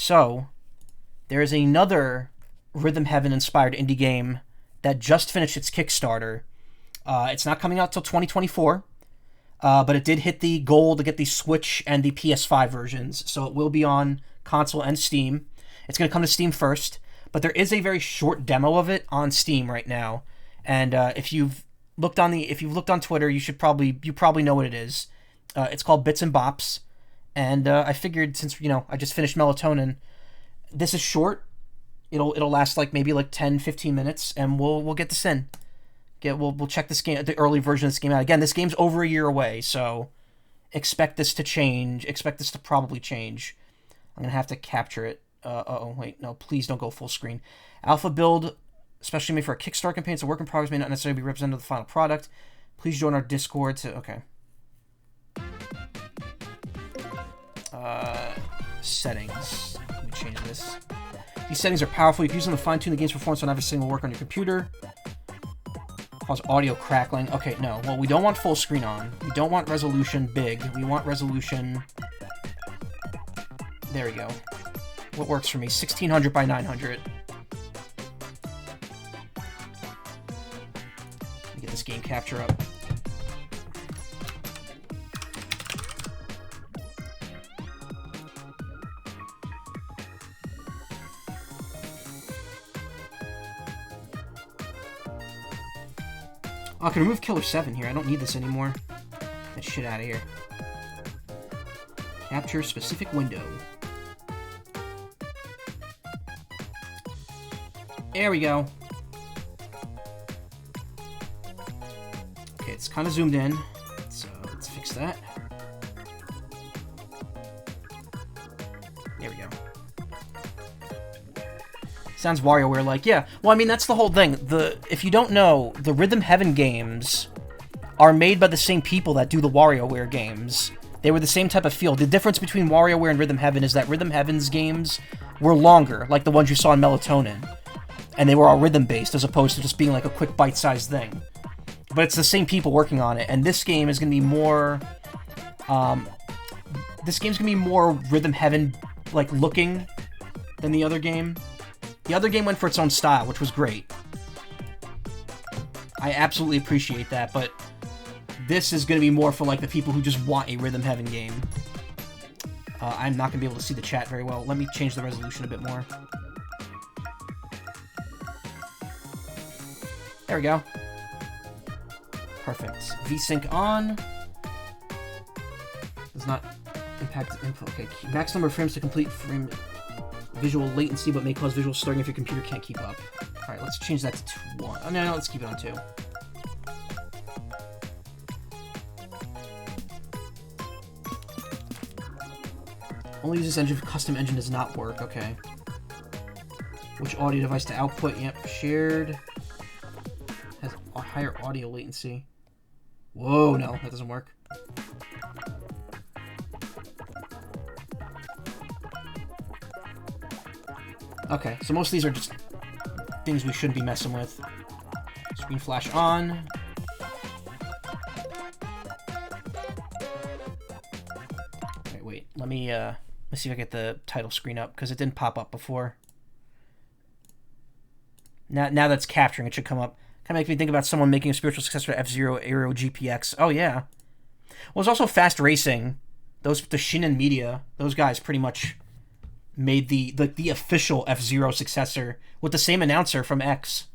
So, there is another Rhythm Heaven-inspired indie game that just finished its Kickstarter. It's not coming out till 2024, but it did hit the goal to get the Switch and the PS5 versions, so it will be on console and Steam. It's going to come to Steam first, but there is a very short demo of it on Steam right now, and if you've looked on Twitter, you probably know what it is. It's called Bits and Bops, and I figured since I just finished Melatonin, this is short. It'll last maybe 10-15 minutes, and we'll get this in. We'll check this game, the early version of this game out. Again, this game's over a year away, so expect this to change. Expect this to probably change. I'm gonna have to capture it. Wait, no, please don't go full screen. Alpha build, especially made for a Kickstarter campaign, so work in progress may not necessarily be representative of the final product. Please join our Discord to... Okay. Settings. Let me change this. These settings are powerful. You can use them to fine-tune the game's performance on every single work on your computer. Cause audio crackling. Okay, no. Well, we don't want full screen on. We don't want resolution big. We want resolution... There we go. What works for me? 1600 by 900. Let me get this game capture up. Oh, I can remove Killer 7 here. I don't need this anymore. Get that shit out of here. Capture specific window. There we go. Okay, it's kind of zoomed in, so let's fix that. There we go. Sounds WarioWare-like. Yeah, well, I mean, that's the whole thing. If you don't know, the Rhythm Heaven games are made by the same people that do the WarioWare games. They were the same type of feel. The difference between WarioWare and Rhythm Heaven is that Rhythm Heaven's games were longer, like the ones you saw in Melatonin. And they were all rhythm-based, as opposed to just being like a quick bite-sized thing. But it's the same people working on it, and this game is going to be more... this game's going to be more Rhythm Heaven-like looking than the other game. The other game went for its own style, which was great. I absolutely appreciate that, but this is going to be more for the people who just want a Rhythm Heaven game. I'm not going to be able to see the chat very well. Let me change the resolution a bit more. There we go. Perfect. VSync on. Does not impact input. Okay, max number of frames to complete frame visual latency, but may cause visual stuttering if your computer can't keep up. Alright, let's change that to 1. Oh, no, let's keep it on 2. Only use this engine if custom engine does not work. Okay. Which audio device to output? Yep, shared. Has a higher audio latency. Whoa, no, that doesn't work. Okay, so most of these are just things we shouldn't be messing with. Screen flash on. Okay, wait, let me see if I get the title screen up, because it didn't pop up before. Now that's capturing, it should come up. Kind of make me think about someone making a spiritual successor to F-Zero Aero GPX. Oh, yeah. Well, there's also Fast Racing. The Shinen Media, those guys pretty much made the official F-Zero successor with the same announcer from X.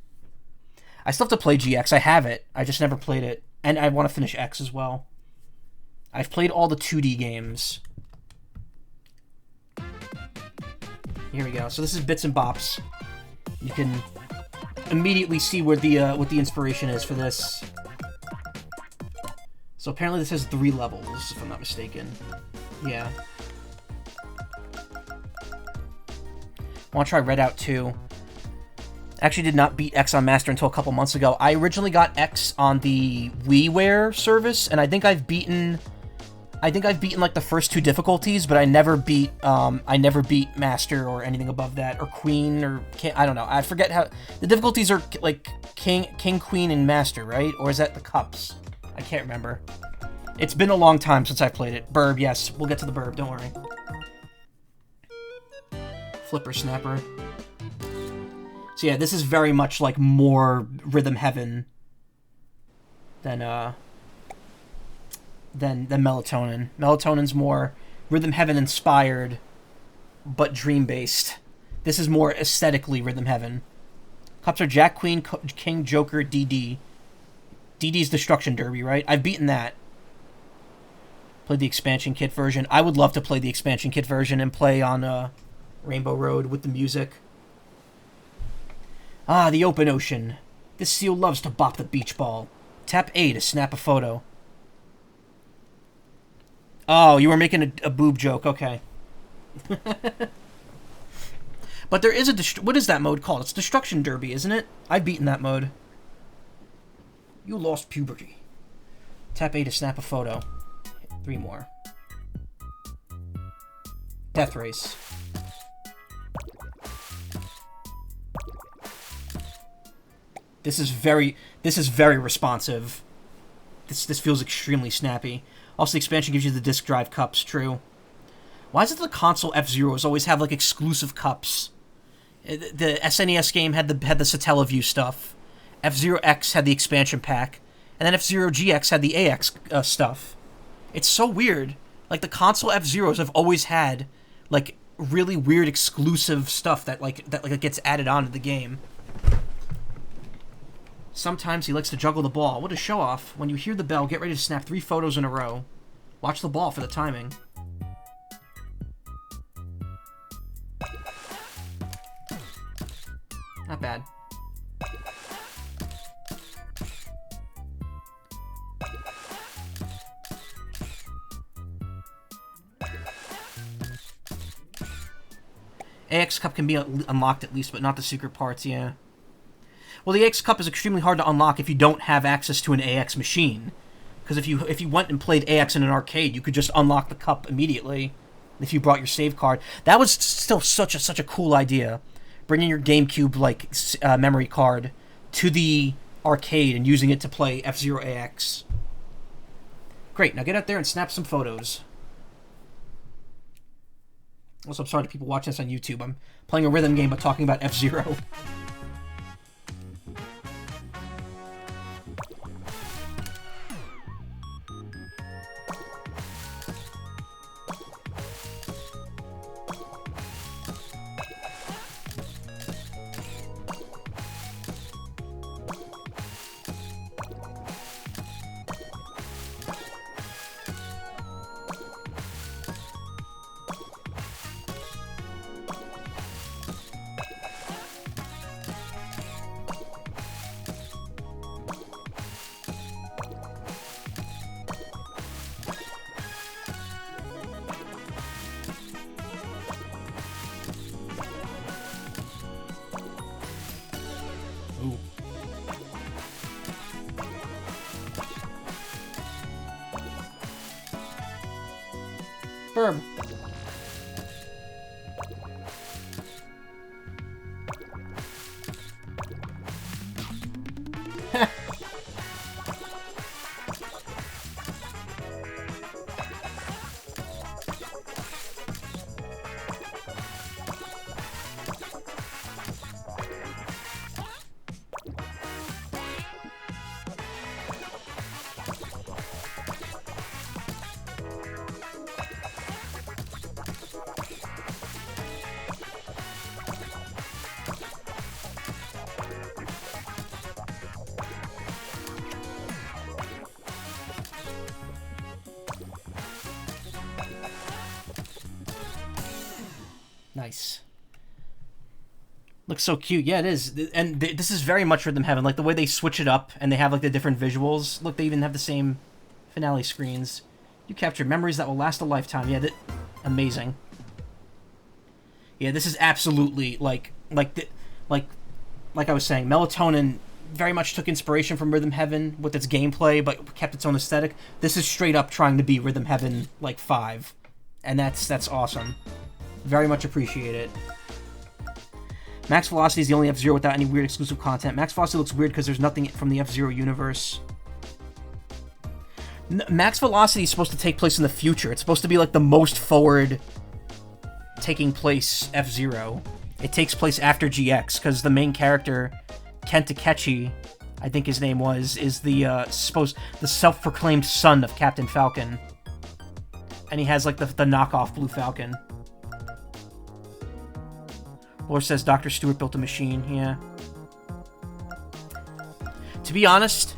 I still have to play GX. I have it. I just never played it. And I want to finish X as well. I've played all the 2D games. Here we go. So this is Bits and Bops. You can immediately see where what the inspiration is for this. So apparently this has 3 levels, if I'm not mistaken. Yeah. I want to try Redout 2. Actually did not beat X on Master until a couple months ago. I originally got X on the WiiWare service, and I think I've beaten like the first 2 difficulties, but I never beat Master or anything above that, or Queen, or King, I don't know. I forget how the difficulties are, like King, Queen, and Master, right? Or is that the cups? I can't remember. It's been a long time since I played it. Burb, yes, we'll get to the burb. Don't worry. Flipper Snapper. So yeah, this is very much like more Rhythm Heaven than Melatonin. Melatonin's more Rhythm Heaven inspired, but dream based. This is more aesthetically Rhythm Heaven. Cups are Jack, Queen, King, Joker, DD. DD's Destruction Derby, right? I've beaten that. Played the expansion kit version. I would love to play the expansion kit version and play on Rainbow Road with the music. Ah, the open ocean. This seal loves to bop the beach ball. Tap A to snap a photo. Oh, you were making a boob joke. Okay. But there is a... What is that mode called? It's Destruction Derby, isn't it? I've beaten that mode. You lost puberty. Tap A to snap a photo. 3 more. Death Race. This is very responsive. This feels extremely snappy. Also, the expansion gives you the disc drive cups, true. Why is it the console F-Zeros always have, like, exclusive cups? The SNES game had the Satellaview stuff. F-Zero X had the expansion pack. And then F-Zero GX had the AX stuff. It's so weird. Like, the console F-Zeros have always had, like, really weird exclusive stuff that gets added onto the game. Sometimes he likes to juggle the ball. What a show-off. When you hear the bell, get ready to snap 3 photos in a row. Watch the ball for the timing. Not bad. AX Cup can be unlocked at least, but not the secret parts, yeah. Well, the AX Cup is extremely hard to unlock if you don't have access to an AX machine. Because if you went and played AX in an arcade, you could just unlock the cup immediately if you brought your save card. That was still such a cool idea. Bringing your GameCube memory card to the arcade and using it to play F-Zero AX. Great, now get out there and snap some photos. Also, I'm sorry to people watching this on YouTube. I'm playing a rhythm game but talking about F-Zero. Burb. Nice. Looks so cute. Yeah, it is. And this is very much Rhythm Heaven. Like, the way they switch it up and they have, like, the different visuals. Look, they even have the same finale screens. You capture memories that will last a lifetime. Yeah, amazing. Yeah, this is absolutely, like I was saying, Melatonin very much took inspiration from Rhythm Heaven with its gameplay, but kept its own aesthetic. This is straight up trying to be Rhythm Heaven, like, 5. And that's awesome. Very much appreciate it. Max Velocity is the only F-Zero without any weird exclusive content. Max Velocity looks weird because there's nothing from the F-Zero universe. Max Velocity is supposed to take place in the future. It's supposed to be like the most forward taking place F-Zero. It takes place after GX, because the main character, Kent Akechi, I think his name was, is the self-proclaimed son of Captain Falcon. And he has, like, the knockoff Blue Falcon. Lore says Dr. Stewart built a machine, yeah. To be honest,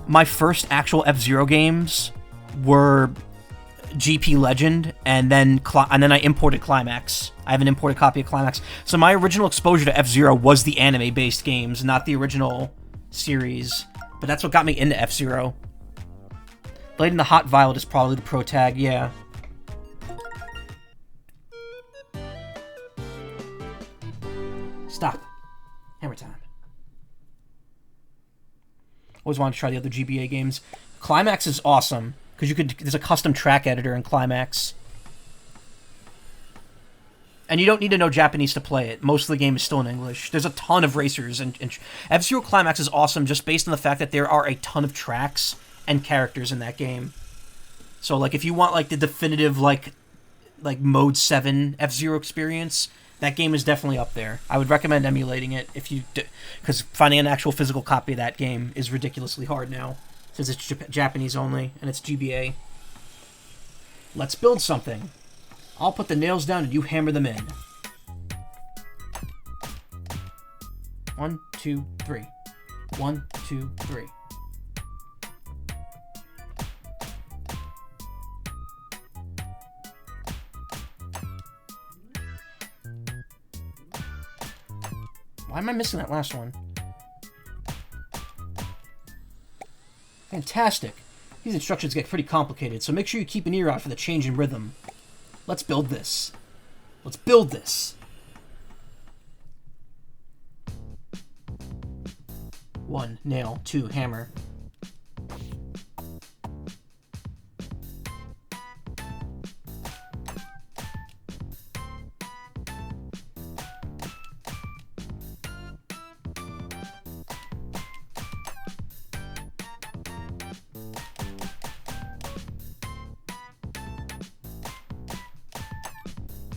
my first actual F-Zero games were GP Legend, and then I imported Climax. I have an imported copy of Climax. So my original exposure to F-Zero was the anime-based games, not the original series. But that's what got me into F-Zero. Blade in the Hot Violet is probably the pro tag, yeah. Stop. Hammer time. Always wanted to try the other GBA games. Climax is awesome, because there's a custom track editor in Climax. And you don't need to know Japanese to play it. Most of the game is still in English. There's a ton of racers, and F-Zero Climax is awesome just based on the fact that there are a ton of tracks and characters in that game. So, like, if you want, like, the definitive, like Mode 7 F-Zero experience, that game is definitely up there. I would recommend emulating it if you because finding an actual physical copy of that game is ridiculously hard now, since it's Japanese only, and it's GBA. Let's build something. I'll put the nails down and you hammer them in. 1, 2, 3. 1, 2, 3. Why am I missing that last one? Fantastic. These instructions get pretty complicated, so make sure you keep an ear out for the change in rhythm. Let's build this. Let's build this. 1, nail. 2, hammer.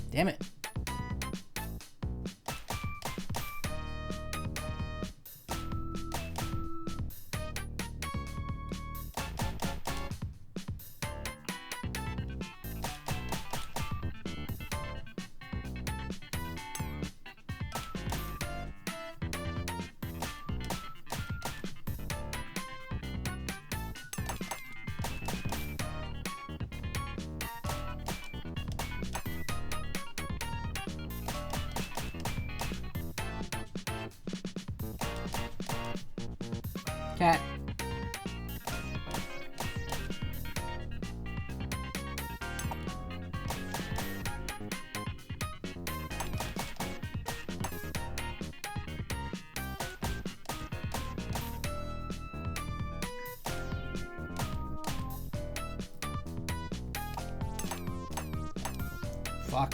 Damn it. Cat. Fuck.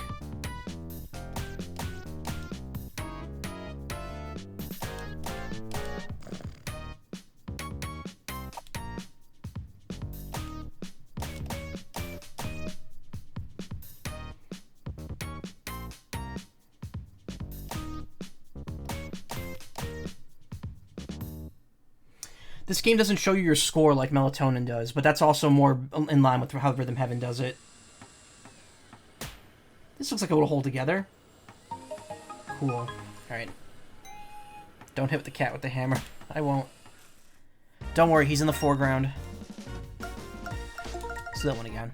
This game doesn't show you your score like Melatonin does, but that's also more in line with how Rhythm Heaven does it. This looks like it will hold together. Cool. Alright. Don't hit the cat with the hammer. I won't. Don't worry, he's in the foreground. Let's do that one again.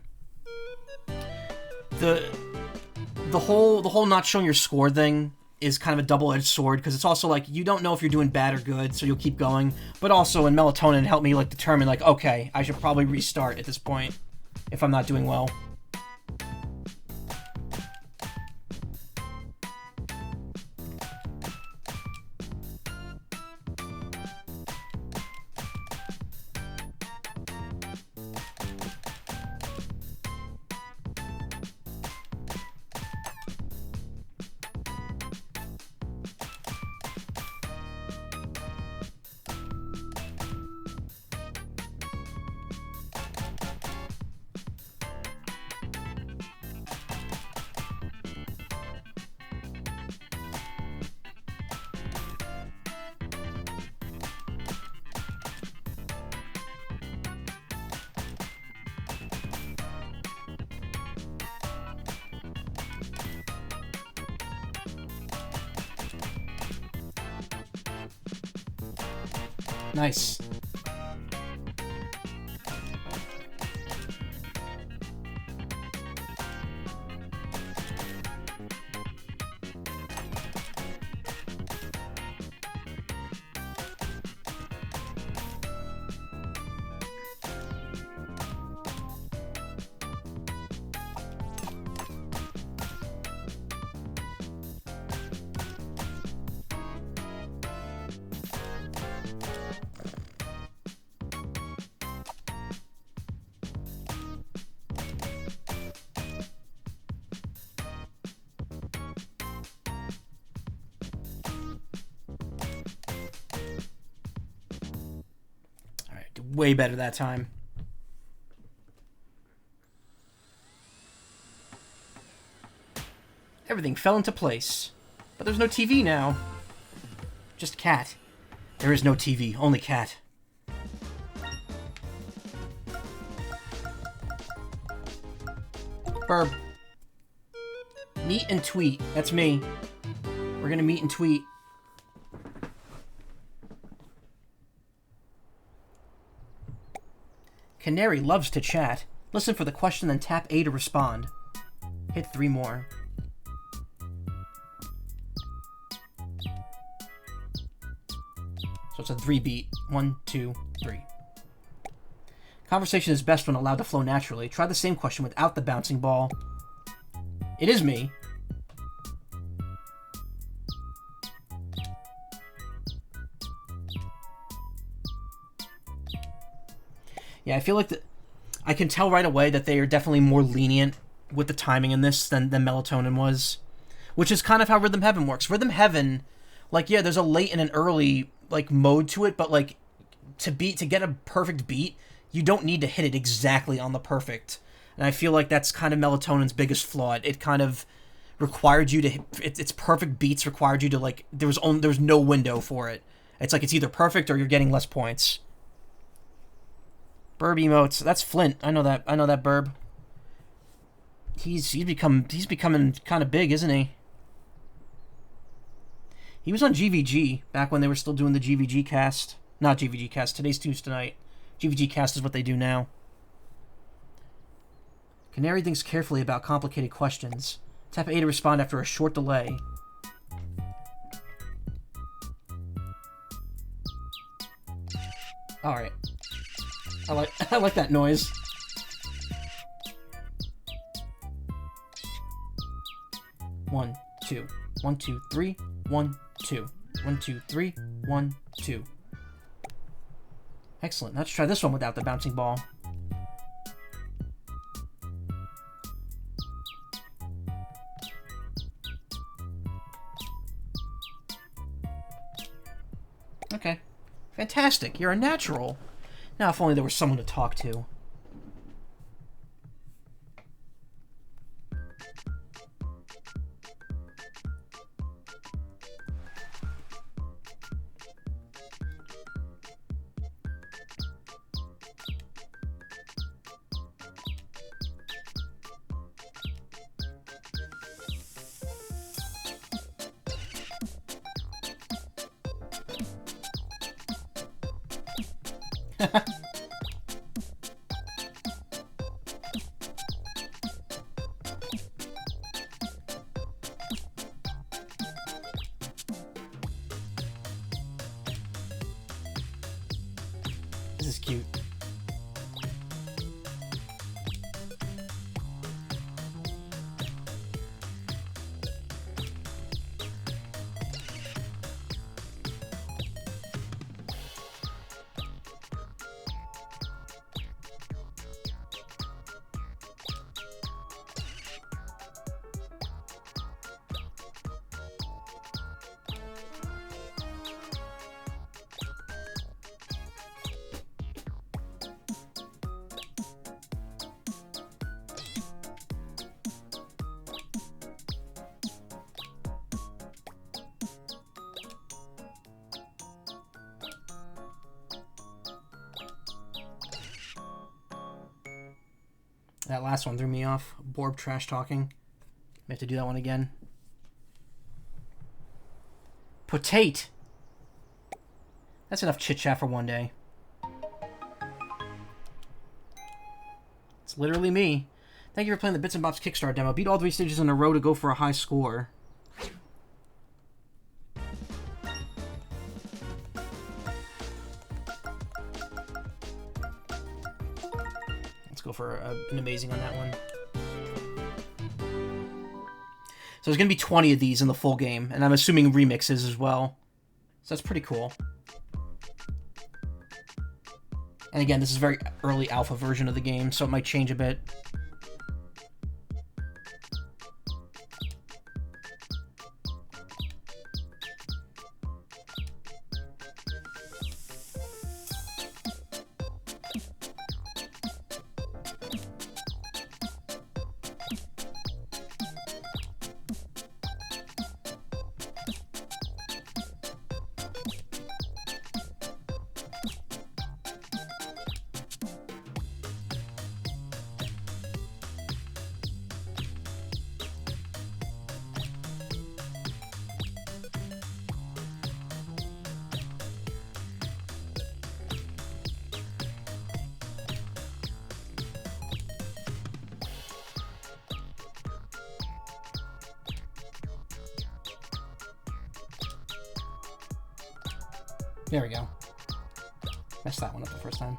The whole not showing your score thing is kind of a double-edged sword, because it's also like you don't know if you're doing bad or good, so you'll keep going. But also in Melatonin, it helped me like determine like, okay, I should probably restart at this point if I'm not doing well. Nice. Way better that time. Everything fell into place. But there's no TV now. Just cat. There is no TV, only cat. Burb. Meet and tweet. That's me. We're gonna meet and tweet. Canary loves to chat. Listen for the question, then tap A to respond. Hit 3 more. So it's a 3 beat. 1, 2, 3. Conversation is best when allowed to flow naturally. Try the same question without the bouncing ball. It is me. Yeah, I feel like I can tell right away that they are definitely more lenient with the timing in this than Melatonin was. Which is kind of how Rhythm Heaven works. Rhythm Heaven, like, yeah, there's a late and an early, like, mode to it, but, like, to get a perfect beat, you don't need to hit it exactly on the perfect. And I feel like that's kind of Melatonin's biggest flaw. It kind of required you to hit, its perfect beats required you to, like, there was no window for it. It's like it's either perfect or you're getting less points. Burb emotes. That's Flint. I know that Burb. He's becoming kind of big, isn't he? He was on GVG back when they were still doing the GVG cast. Not GVG cast. Today's Tunes Tonight. GVG cast is what they do now. Canary thinks carefully about complicated questions. Tap A to respond after a short delay. Alright. I like that noise. One, two. 1, 2, 3. 1, 2. 1, 2, 3. 1, 2. Excellent. Let's try this one without the bouncing ball. Okay. Fantastic. You're a natural. Now, if only there was someone to talk to. This is cute. That last one threw me off. Borb trash talking. We have to do that one again. Potate. That's enough chit-chat for one day. It's literally me. Thank you for playing the Bits and Bobs Kickstarter demo. Beat all 3 stages in a row to go for a high score. Let's go for an amazing on that one. So there's going to be 20 of these in the full game, and I'm assuming remixes as well. So that's pretty cool. And again, this is a very early alpha version of the game, so it might change a bit. There we go. Messed that one up the first time.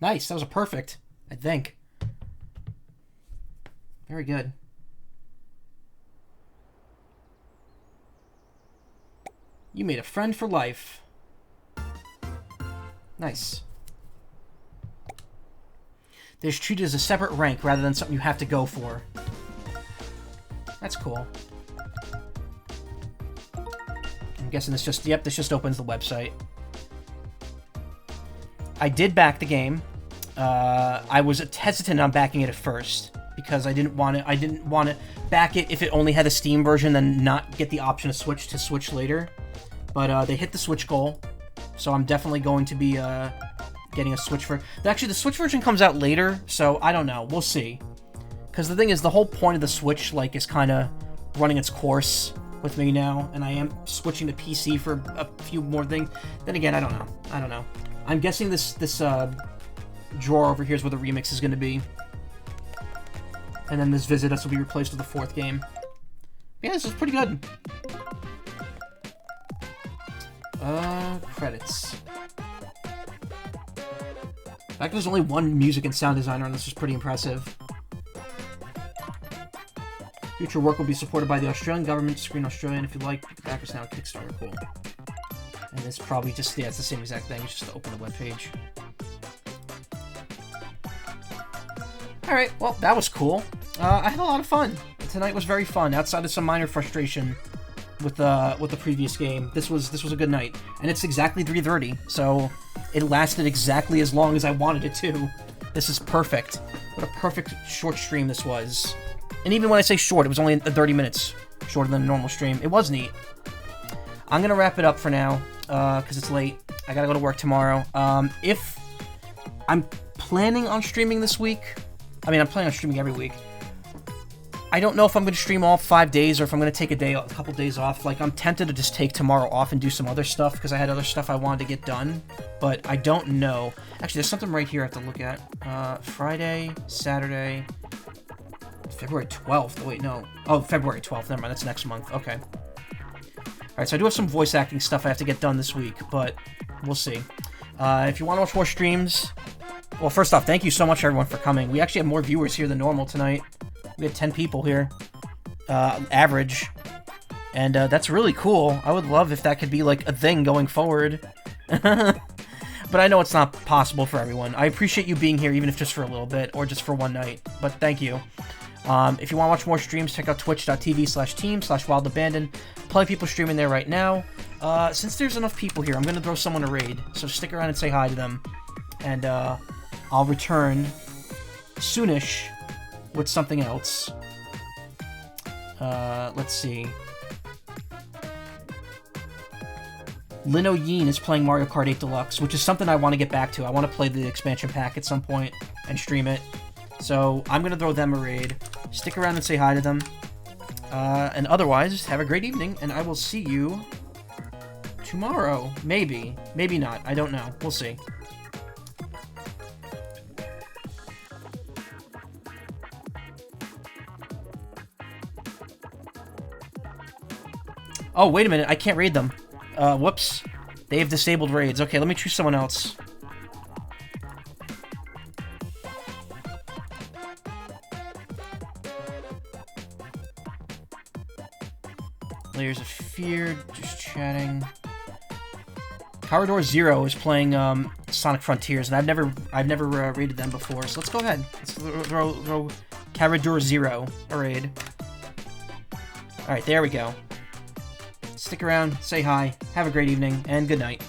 Nice, that was a perfect, I think. Very good. You made a friend for life. Nice. There's treated as a separate rank rather than something you have to go for. That's cool. I'm guessing this just, yep, this just opens the website. I did back the game. I was hesitant on backing it at first because I didn't want to back it if it only had a Steam version, then not get the option to switch later. But they hit the Switch goal, so I'm definitely going to be getting a Switch for. Actually, the Switch version comes out later, so I don't know. We'll see. Because the thing is, the whole point of the Switch is kind of running its course with me now, and I am switching to PC for a few more things. Then again, I don't know. I'm guessing this drawer over here is where the remix is going to be. And then this Visit Us will be replaced with the fourth game. Yeah, this is pretty good. Credits. In fact, there's only one music and sound designer, and this is pretty impressive. Future work will be supported by the Australian government. Screen Australia, and if you like, the back is now on Kickstarter. Cool. And it's probably just, yeah, it's the same exact thing. It's just to open the webpage. Alright, well, that was cool. I had a lot of fun. Tonight was very fun, outside of some minor frustration with the previous game. This was a good night. And it's exactly 3:30, so it lasted exactly as long as I wanted it to. This is perfect. What a perfect short stream this was. And even when I say short, it was only 30 minutes shorter than a normal stream. It was neat. I'm gonna wrap it up for now, because it's late. I gotta go to work tomorrow. If I'm planning on streaming this week, I mean, I'm planning on streaming every week. I don't know if I'm going to stream all 5 days or if I'm going to take a couple days off. I'm tempted to just take tomorrow off and do some other stuff because I had other stuff I wanted to get done, but I don't know. Actually, there's something right here I have to look at. Friday, Saturday, February 12th. Oh, wait, no. Oh, February 12th. Never mind. That's next month. Okay. Alright, so I do have some voice acting stuff I have to get done this week, but we'll see. If you want to watch more streams, well, first off, thank you so much, everyone, for coming. We actually have more viewers here than normal tonight. We had 10 people here, average, and that's really cool. I would love if that could be, a thing going forward. But I know it's not possible for everyone. I appreciate you being here, even if just for a little bit, or just for one night, but thank you. If you want to watch more streams, check out twitch.tv/team/wildabandon. Plenty of people streaming there right now. Since there's enough people here, I'm going to throw someone a raid, so stick around and say hi to them. And I'll return soonish with something else. Let's see. Lino Yeen is playing Mario Kart 8 Deluxe, which is something I want to get back to. I want to play the expansion pack at some point and stream it. So I'm going to throw them a raid. Stick around and say hi to them. And otherwise, have a great evening, and I will see you tomorrow. Maybe. Maybe not. I don't know. We'll see. Oh, wait a minute. I can't raid them. Whoops. They have disabled raids. Okay, let me choose someone else. Layers of Fear, just chatting. Corridor Zero is playing Sonic Frontiers, and I've never raided them before. So let's go ahead. Let's throw Corridor Zero a raid. All right, there we go. Stick around, say hi, have a great evening, and good night.